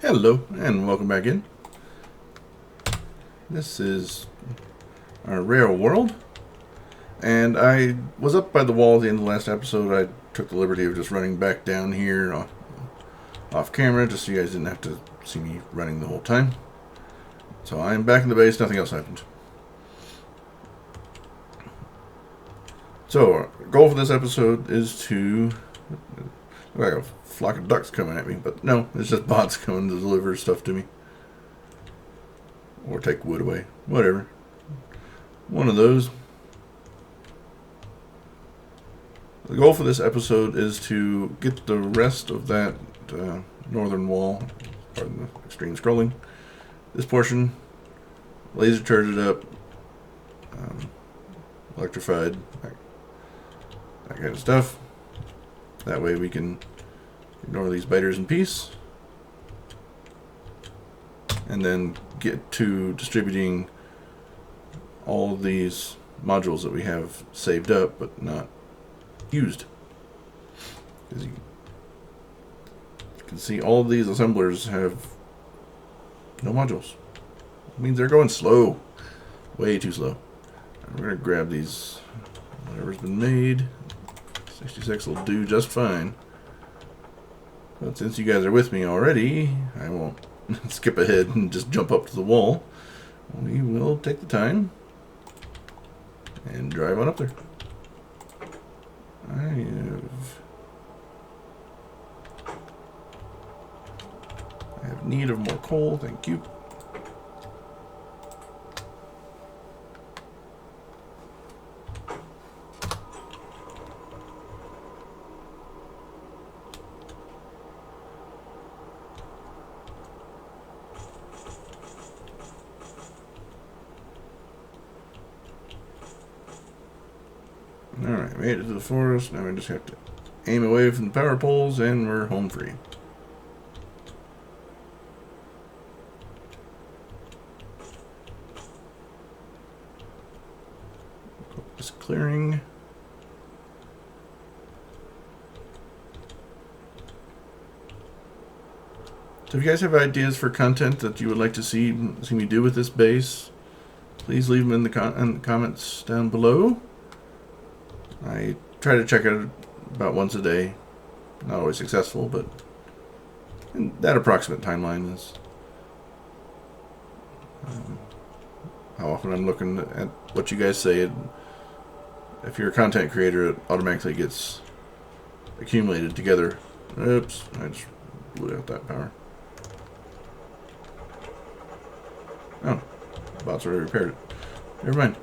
Hello, and welcome back in. This is our rare world, and I was up by the wall at the end of the last episode. I took the liberty of just running back down here off camera, just so you guys didn't have to see me running the whole time. So I'm back in the base, nothing else happened. So, our goal for this episode is to... like a flock of ducks coming at me, but no, it's just bots coming to deliver stuff to me. Or take wood away. Whatever. One of those. The goal for this episode is to get the rest of that northern wall, pardon the extreme scrolling, this portion, laser charged up, electrified, that kind of stuff. That way we can ignore these biters in peace. And then get to distributing all of these modules that we have saved up but not used. As you can see, all of these assemblers have no modules. It means they're going slow. Way too slow. And we're going to grab these, whatever's been made. 66 will do just fine. But since you guys are with me already, I won't skip ahead and just jump up to the wall. We will take the time and drive on up there. I have need of more coal, thank you. Alright, made it to the forest. Now we just have to aim away from the power poles and we're home free. This clearing. So if you guys have ideas for content that you would like to see me do with this base, please leave them in the comments down below. I try to check it about once a day. Not always successful, but in that approximate timeline is how often I'm looking at what you guys say. If you're a content creator, it automatically gets accumulated together. Oops, I just blew out that power. Oh, bots already repaired it. Never mind.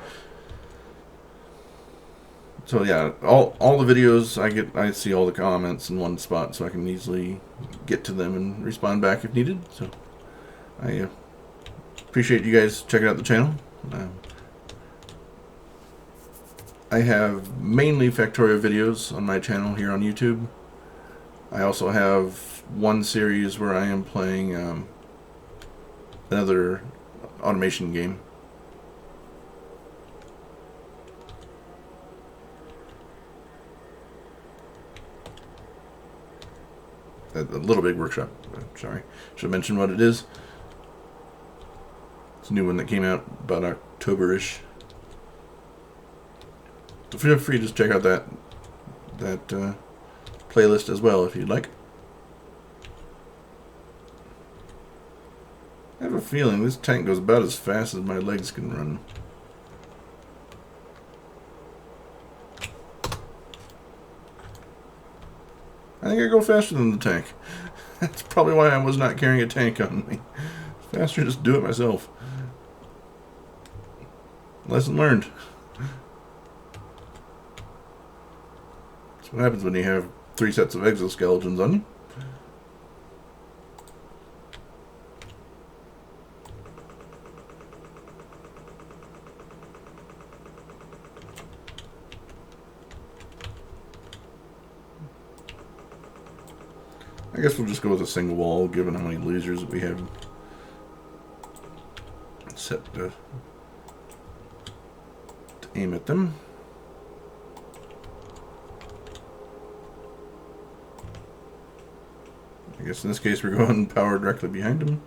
So yeah, all the videos I see all the comments in one spot, so I can easily get to them and respond back if needed. So I appreciate you guys checking out the channel. I have mainly Factorio videos on my channel here on YouTube. I also have one series where I am playing another automation game. A Little Big Workshop. Sorry. Should mention what it is. It's a new one that came out about October-ish. So feel free to just check out that playlist as well if you'd like. I have a feeling this tank goes about as fast as my legs can run. I think I go faster than the tank. That's probably why I was not carrying a tank on me. Faster, just do it myself. Lesson learned. That's what happens when you have 3 sets of exoskeletons on you. I guess we'll just go with a single wall, given how many lasers that we have set to aim at them. I guess in this case we're going power directly behind him.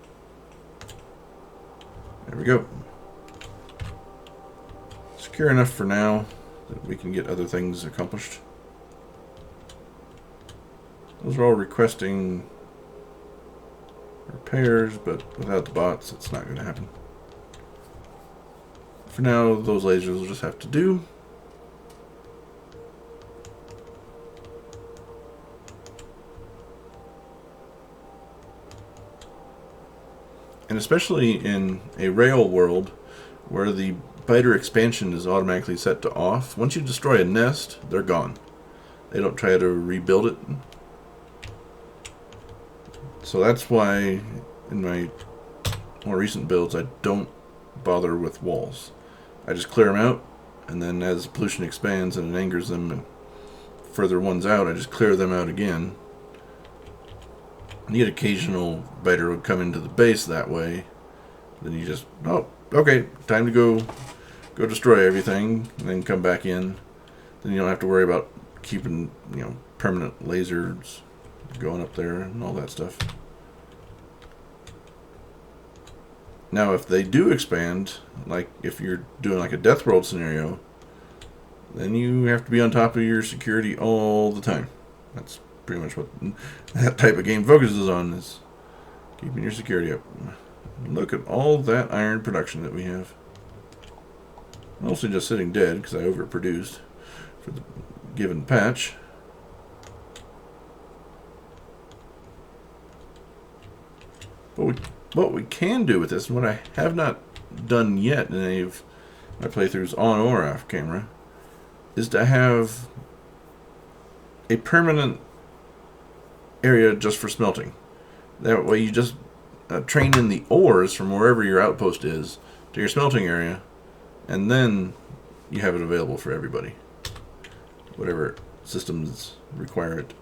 There we go. Secure enough for now that we can get other things accomplished. Those are all requesting repairs, but without the bots, it's not going to happen. For now, those lasers will just have to do. And especially in a rail world where the biter expansion is automatically set to off, once you destroy a nest, they're gone. They don't try to rebuild it. So that's why in my more recent builds I don't bother with walls. I just clear them out, and then as pollution expands and it angers them and further ones out, I just clear them out again. The occasional biter would come into the base that way. Then you just, oh, okay, time to go destroy everything, and then come back in. Then you don't have to worry about keeping, permanent lasers going up there and all that stuff. Now, if they do expand, like if you're doing like a Death World scenario, then you have to be on top of your security all the time. That's pretty much what that type of game focuses on, is keeping your security up. Look at all that iron production that we have. Mostly just sitting dead because I overproduced for the given patch. But what we can do with this, and what I have not done yet in any of my playthroughs on or off camera, is to have a permanent area just for smelting. That way you just train in the ores from wherever your outpost is to your smelting area, and then you have it available for everybody. Whatever systems require it.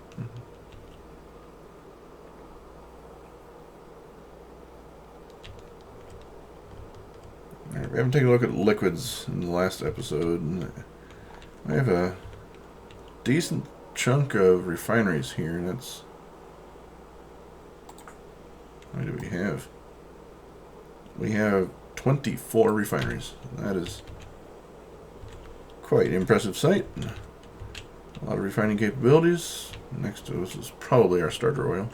Alright, we haven't taken a look at liquids in the last episode. I have a decent chunk of refineries here, and that's... How many do we have? We have 24 refineries. That is quite an impressive sight. A lot of refining capabilities. Next to us is probably our starter oil.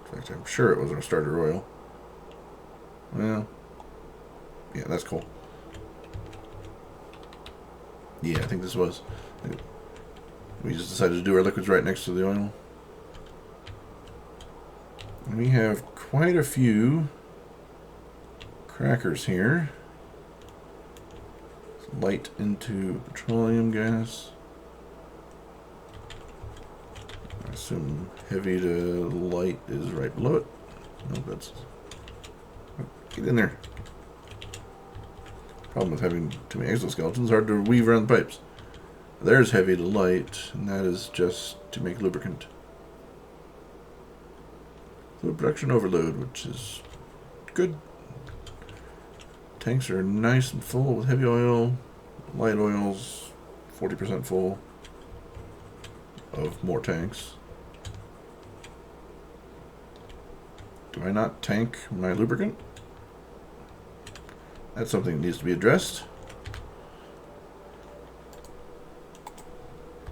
In fact, I'm sure it was our starter oil. Well, yeah, that's cool. Yeah, I think this was. We just decided to do our liquids right next to the oil. And we have quite a few crackers here. Light into petroleum gas. I assume heavy to light is right below it. No, that's... Get in there. Problem with having too many exoskeletons, hard to weave around the pipes. There's heavy to light, and that is just to make lubricant. Fluid production overload, which is good. Tanks are nice and full with heavy oil. Light oil's 40% full of more tanks. Do I not tank my lubricant? That's something that needs to be addressed.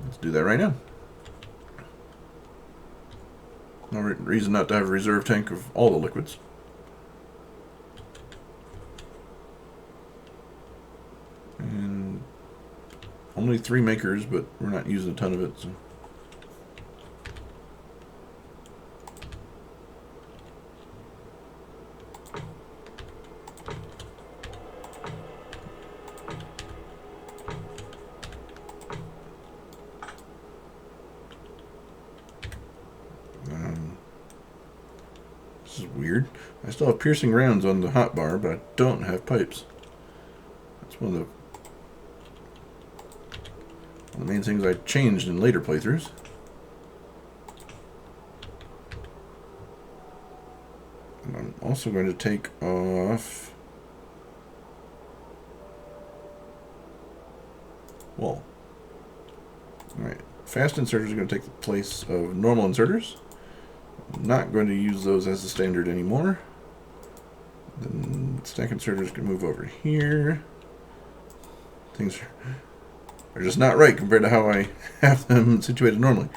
Let's do that right now. No reason not to have a reserve tank of all the liquids. And only 3 makers, but we're not using a ton of it, so. This is weird. I still have piercing rounds on the hotbar, but I don't have pipes. That's one of the main things I changed in later playthroughs. And I'm also going to take off wall. Alright, fast inserters are going to take the place of normal inserters. I'm not going to use those as the standard anymore. Then stack inserters can move over here. Things are just not right compared to how I have them situated normally.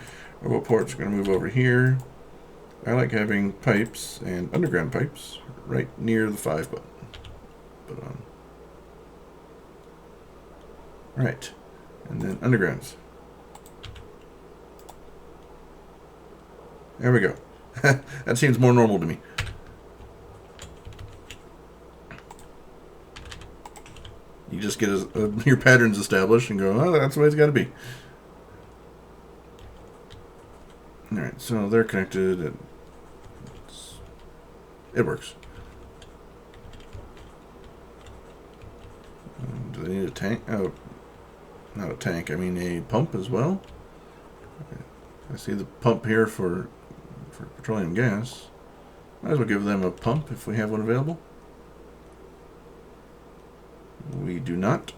Robot ports are going to move over here. I like having pipes and underground pipes right near the 5 button. Put on. Right. And then undergrounds. There we go. That seems more normal to me. You just get your patterns established and go, oh, that's the way it's got to be. Alright, so they're connected. It works. Do they need a tank? Oh, not a tank. I mean a pump as well. Okay. I see the pump here for petroleum gas. Might as well give them a pump if we have one available. We do not.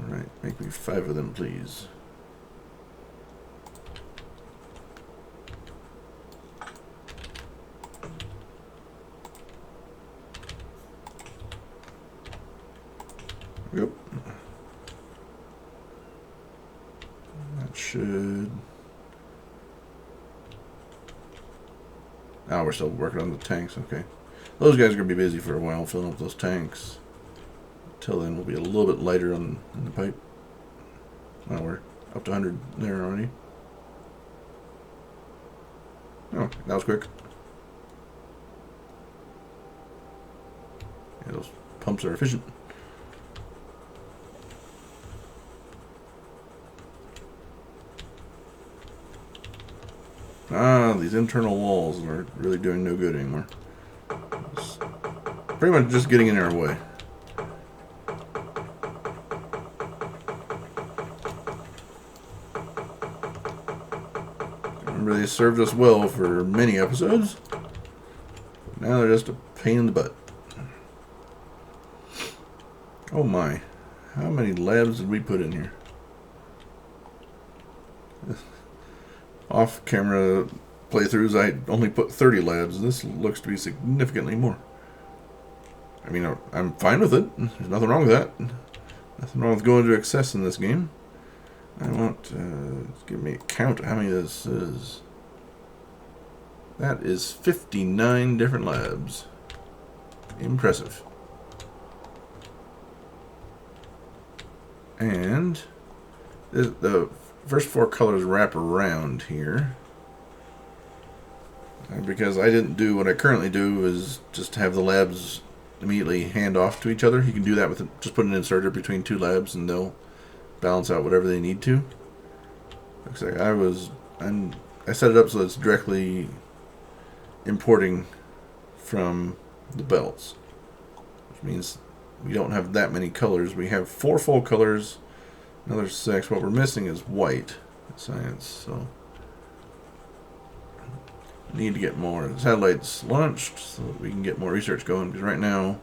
Alright, make me 5 of them, please. Yep. That should... Oh, we're still working on the tanks, okay. Those guys are going to be busy for a while filling up those tanks. Till then, we'll be a little bit lighter on the pipe. Well, we're up to 100 there already. Oh, that was quick. Yeah, those pumps are efficient. Ah, these internal walls are really doing no good anymore. It's pretty much just getting in our way. Remember, they served us well for many episodes. Now they're just a pain in the butt. Oh my. How many labs did we put in here? Off-camera playthroughs, I only put 30 labs. This looks to be significantly more. I mean, I'm fine with it. There's nothing wrong with that. Nothing wrong with going to excess in this game. I want, give me a count of how many this is. That is 59 different labs. Impressive. And the first 4 colors wrap around here. Because I didn't do what I currently do, is just have the labs immediately hand off to each other. You can do that with just put an inserter between 2 labs and they'll balance out whatever they need to. Looks like I set it up so it's directly importing from the belts, which means we don't have that many colors. We have 4 full colors, another 6. What we're missing is white science, so need to get more satellites launched so that we can get more research going, because right now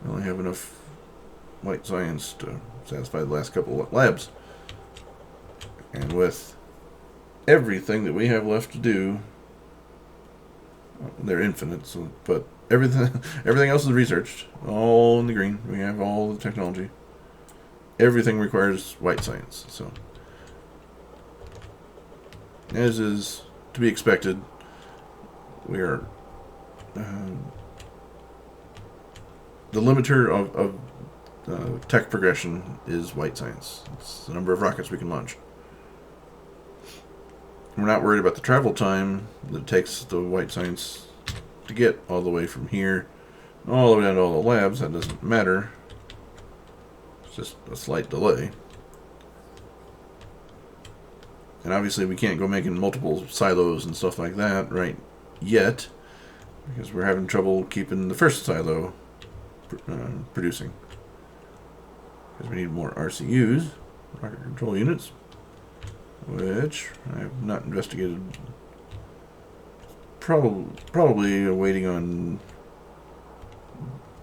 we only have enough white science to satisfy the last couple of labs. And with everything that we have left to do, they're infinite, so, but everything else is researched, all in the green. We have all the technology. Everything requires white science, so as is to be expected, we are the limiter of tech progression is white science. It's the number of rockets we can launch. We're not worried about the travel time that it takes the white science to get all the way from here all the way down to all the labs. That doesn't matter. It's just a slight delay. And obviously we can't go making multiple silos and stuff like that right yet, because we're having trouble keeping the first silo producing. Because we need more RCUs, rocket control units, which I have not investigated. Probably waiting on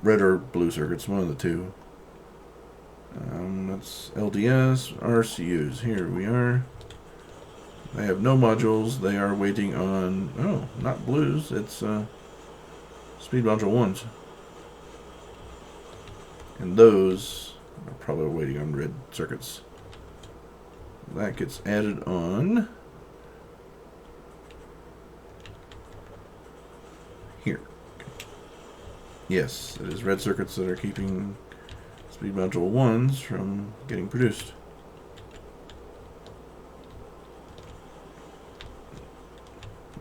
red or blue circuits, one of the two. That's LDS, RCUs. Here we are. They have no modules. They are waiting on, oh, not blues. It's speed module 1s. And those are probably waiting on red circuits. That gets added on here. Yes, it is red circuits that are keeping speed module 1s from getting produced.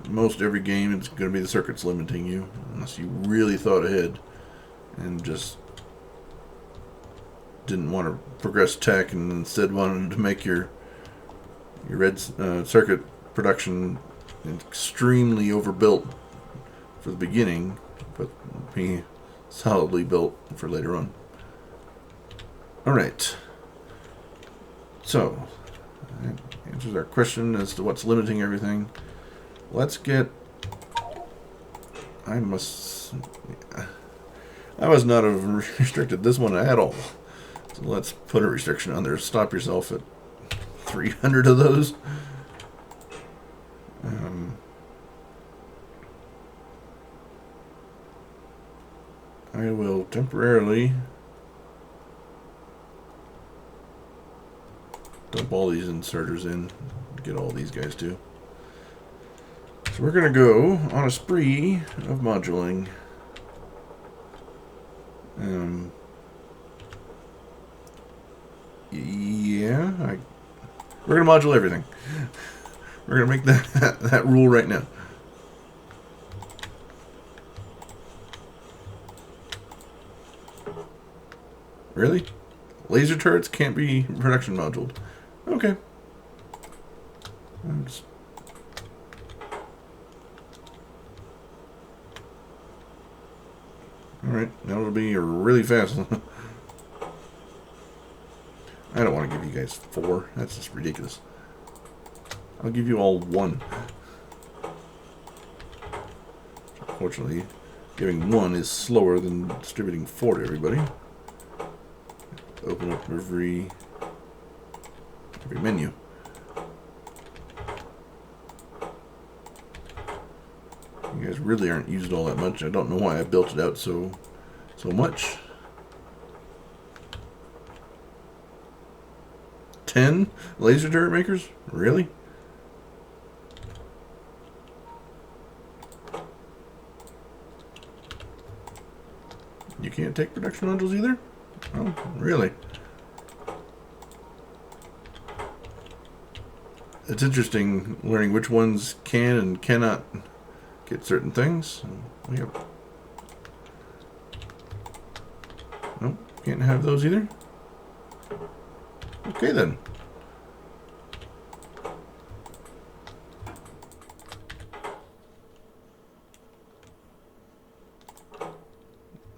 Most every game, it's going to be the circuits limiting you, unless you really thought ahead and just didn't want to progress tech and instead wanted to make your red circuit production extremely overbuilt for the beginning, but be solidly built for later on. Alright, so that answers our question as to what's limiting everything. Let's get, I must not have restricted this one at all. So let's put a restriction on there. Stop yourself at 300 of those. I will temporarily dump all these inserters in, get all these guys too. So we're going to go on a spree of modulating. Yeah, we're going to module everything. We're going to make that rule right now. Really? Laser turrets can't be production moduled. Okay. Alright, that'll be really fast. I don't want to give you guys 4. That's just ridiculous. I'll give you all 1. Unfortunately, giving 1 is slower than distributing 4 to everybody. Open up every menu. You guys really aren't used all that much. I don't know why I built it out so much. 10 laser turret makers? Really? You can't take production modules either? Oh, really? It's interesting learning which ones can and cannot get certain things. We have... Nope, can't have those either. Okay then.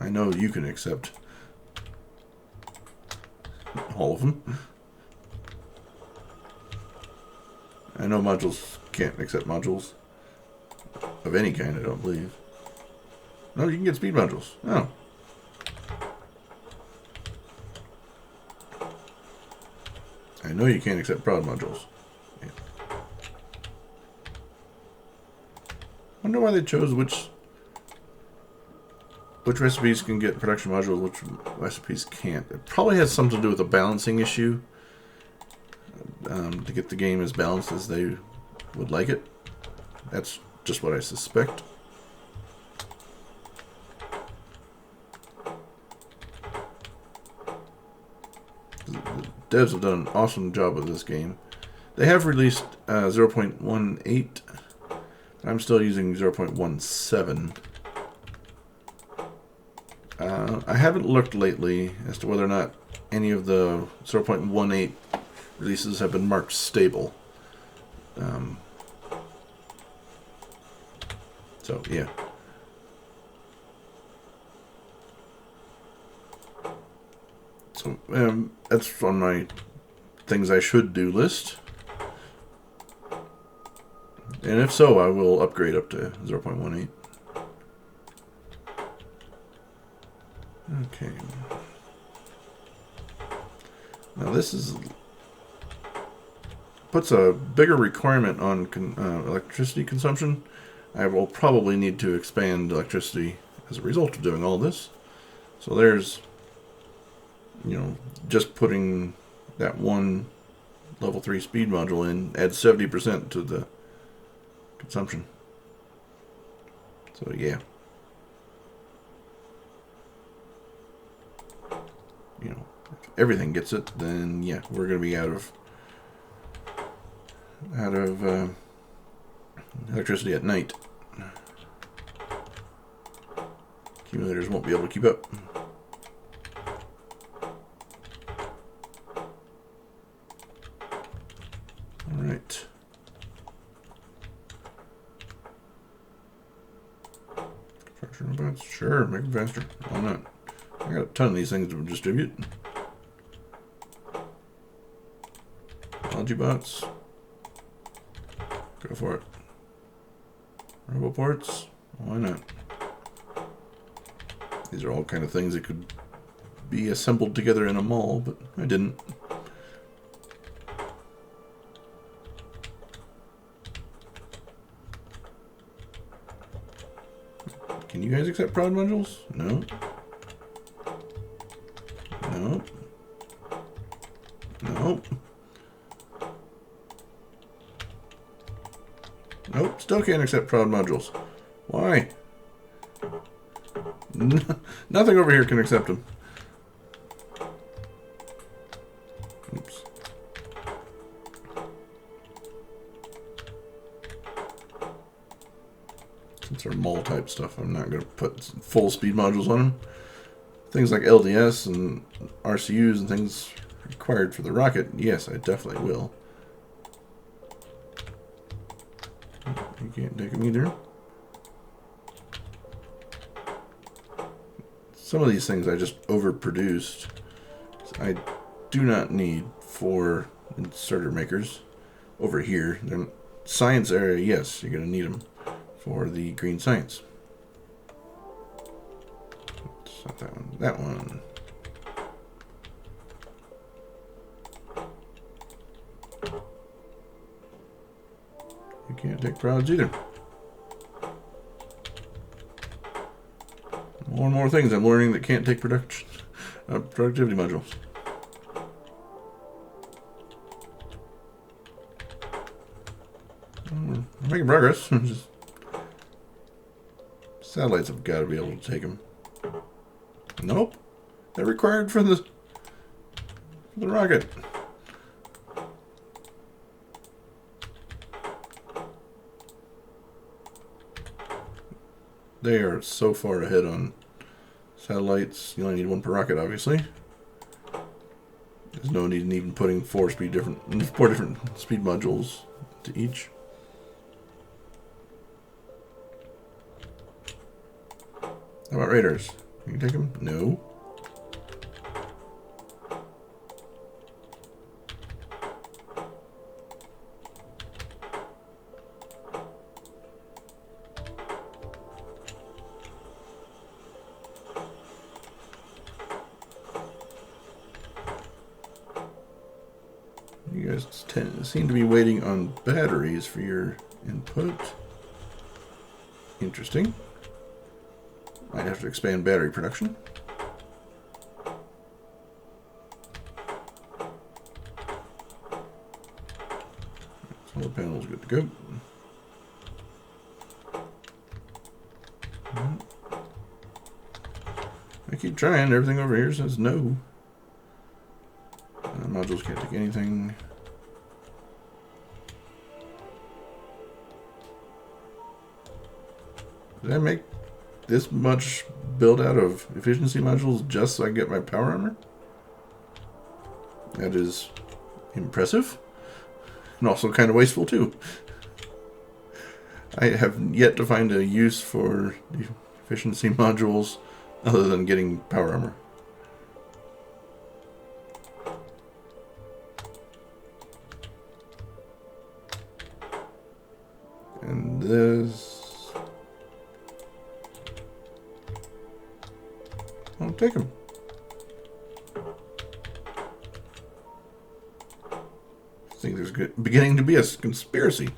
I know you can accept all of them. I know modules can't accept modules of any kind, I don't believe. No, you can get speed modules. Oh. I know you can't accept prod modules. Yeah. Wonder why they chose which recipes can get production modules, which recipes can't. It probably has something to do with a balancing issue. To get the game as balanced as they would like it. That's just what I suspect. The devs have done an awesome job with this game. They have released 0.18. I'm still using 0.17. I haven't looked lately as to whether or not any of the 0.18 releases have been marked stable. So, yeah. So, that's on my things I should do list. And if so, I will upgrade up to 0.18. Okay. Now this puts a bigger requirement on electricity consumption. I will probably need to expand electricity as a result of doing all this. So there's, just putting that one level 3 speed module in adds 70% to the consumption. So yeah. If everything gets it, then yeah, we're going to be out of electricity at night. Accumulators won't be able to keep up. Alright. Construction robots? Sure, make them faster. Why not? I got a ton of these things to distribute. Technology bots. Go for it. Roboports? Why not? These are all kind of things that could be assembled together in a mall, but I didn't. Can you guys accept prod modules? No. No. No. Nope, still can't accept prod modules. Why? Nothing over here can accept them. Oops. Since they're mall type stuff, I'm not going to put full speed modules on them. Things like LDS and RCUs and things required for the rocket, yes, I definitely will. You can't take them either. Some of these things I just overproduced. I do not need 4 inserter makers over here. They're science area, yes, you're going to need them for the green science. It's not that one. That one. You can't take prods either. More and more things I'm learning that can't take productivity modules. We're making progress. Just satellites have got to be able to take them. Nope, they're required for the rocket. They are so far ahead on satellites. You only need 1 per rocket, obviously. There's no need in even putting 4 different speed modules to each. How about radars? Can you take them? No. You guys seem to be waiting on batteries for your input. Interesting. Might have to expand battery production. Solar panel's good to go. I keep trying. Everything over here says no. Modules can't take anything. Did I make this much build out of efficiency modules just so I get my power armor? That is impressive. And also kind of wasteful too. I have yet to find a use for the efficiency modules other than getting power armor. And this... I'll take them. beginning to be a conspiracy.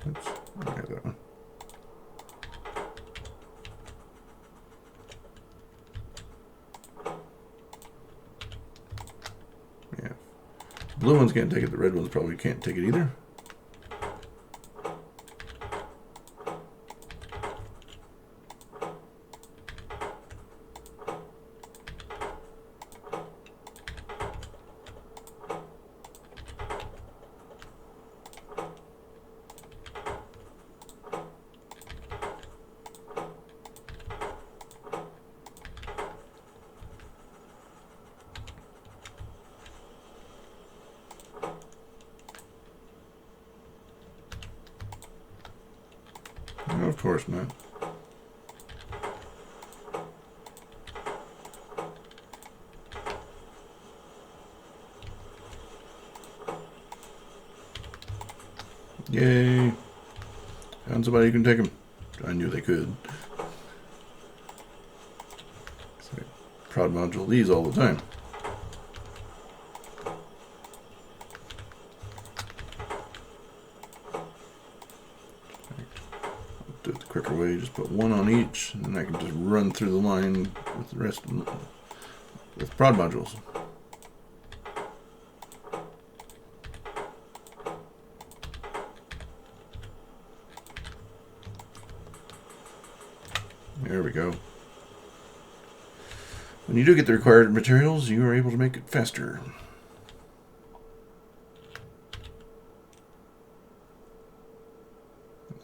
Oops, I got that one. Yeah. Blue ones can't take it, the red ones probably can't take it either. No, of course not. Yay. Found somebody who can take them. I knew they could. So I prod module these all the time. Do it the quicker way, just put one on each, and then I can just run through the line with the rest of them, with prod modules. There we go. When you do get the required materials, you are able to make it faster.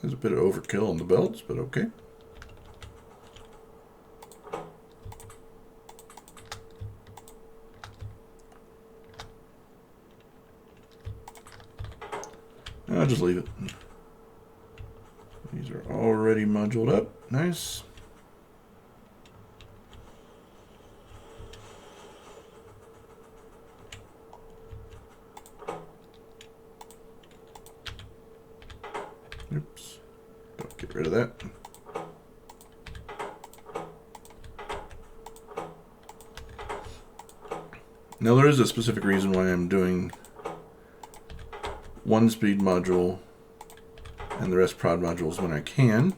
There's a bit of overkill on the belts, but okay. I'll just leave it. These are already moduled up. Nice. Oops. Don't get rid of that. Now there is a specific reason why I'm doing one speed module and the rest prod modules when I can.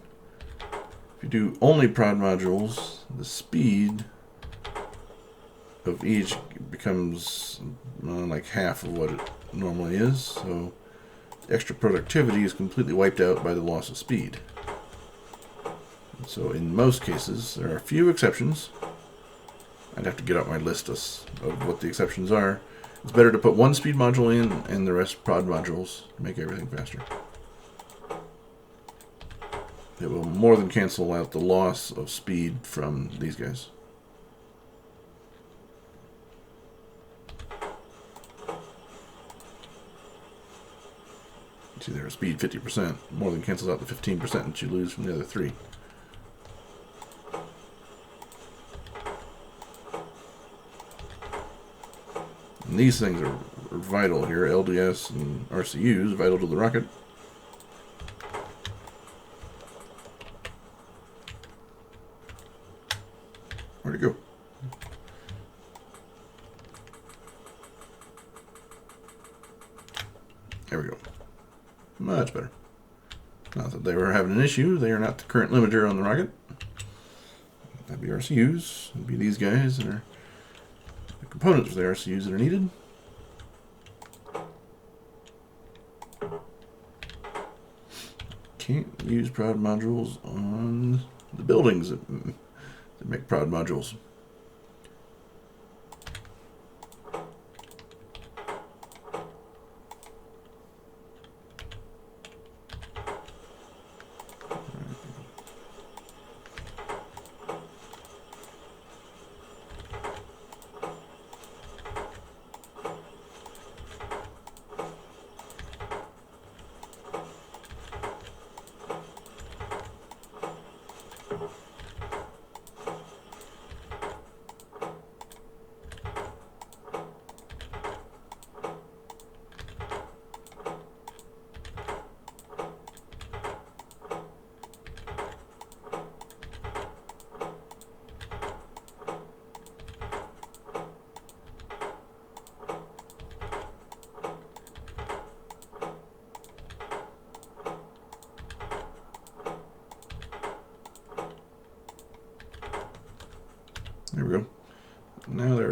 If you do only prod modules, the speed of each becomes like half of what it normally is, so extra productivity is completely wiped out by the loss of speed. So in most cases, there are a few exceptions. I'd have to get out my list of what the exceptions are. It's better to put one speed module in and the rest prod modules to make everything faster. It will more than cancel out the loss of speed from these guys. See there, speed 50%, more than cancels out the 15% that you lose from the other three. And these things are vital here, LDS and RCUs, vital to the rocket. Where'd it go? There we go. Much better. Not that they were having an issue. They are not the current limiter on the rocket. That'd be RCUs. It'd be these guys that are the components for the RCUs that are needed. Can't use prod modules on the buildings that make prod modules.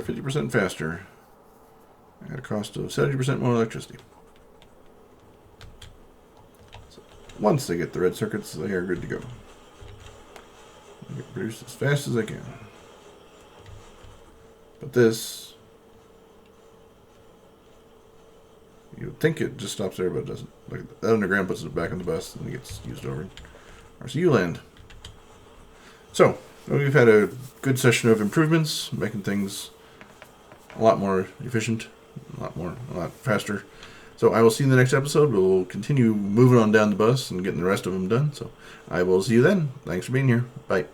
50% faster at a cost of 70% more electricity. So once they get the red circuits, they are good to go. They get produced as fast as they can. But this, you would think it just stops there, but it doesn't. Like that underground puts it back on the bus and it gets used over in RCU land. So, we've had a good session of improvements, making things a lot more efficient, a lot faster. So I will see you in the next episode. We'll continue moving on down the bus and getting the rest of them done. So I will see you then. Thanks for being here. Bye.